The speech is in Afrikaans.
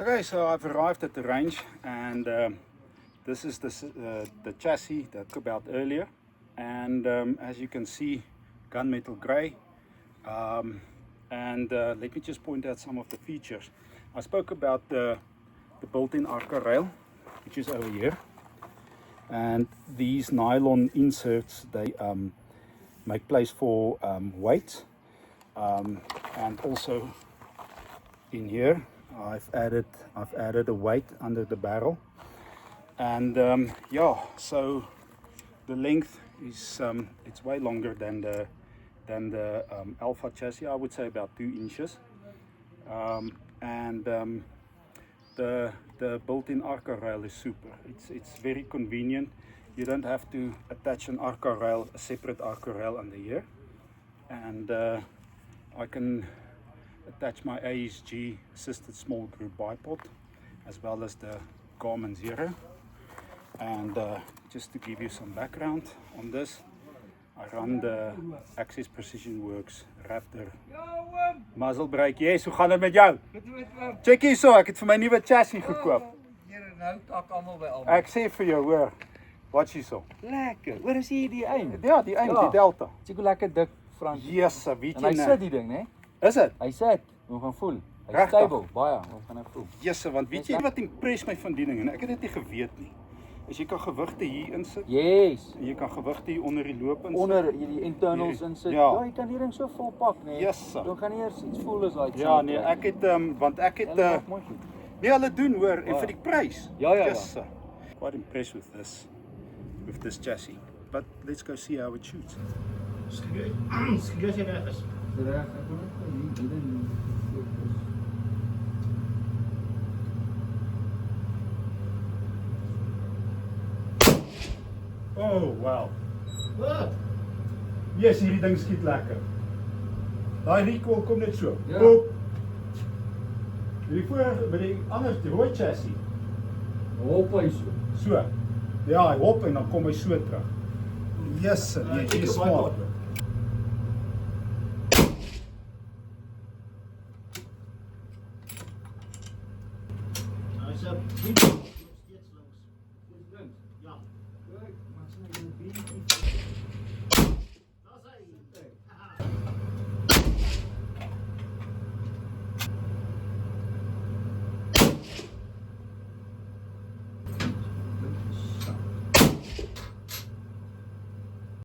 Okay, so I've arrived at the range, and this is the chassis that I spoke about earlier. And as you can see, gunmetal grey. Let me just point out some of the features. I spoke about the built-in Arca rail, which is over here. And these nylon inserts, they make place for weight. And also in here, I've added a weight under the barrel. And yeah, so the length is it's way longer than the Alpha chassis. I would say about 2 inches. The built-in Arca rail is super. It's very convenient. You don't have to attach an Arca rail, a separate Arca rail under here. And I can attach my ASG assisted small group bipod as well as the Garmin Zero. And just to give you some background on this, I run the Access Precision Works Raptor muzzle brake. Yes, hoe gaan het met jou? Check hier so, ek het vir my nuwe chassis gekoop. Ek sê vir jou, hoor. Watch hier so. Lekker. Hoor is hier die eind. Ja, die eind, die Delta. Kyk hoe lekker dik Frans. Yes, weet En jy hy nou. sit die ding, né? Is dit? Hy sit. Hoe gaan voel? Hy Regtig? stable, baie. Hoe gaan hy voel? Yes, want weet jy wat impress my van die ding en ek het dit nie geweet nie. As jy kan gewigte hier insit. Yes. En jy kan gewigte hier onder die loop insit. Onder die internals insit. Ja. Ja, jy kan die ding so vol pak, né? Yes, sir. Dan gaan nie eers iets voel as daai. Ja, nee, ek het want ek het Hulle maak mooi goed. nee, hulle doen hoor en Ja. vir die prys. Ja, ja, ja. Yes, sir. Quite impressed with this chassis. But let's go see how it shoots. Skielik jy weg is. Reg, ek wil net hier ding fokus. Oh, wow. Wat? Yes, hierdie ding skiet lekker. Daai recoil kom net so. Ja. Boop. Hierdie vorige by die ander die rooi chassis. Hop hy so. So. Ja, hy hop en dan kom hy so terug. Yes, sir. Jy is smart. Hy's 'n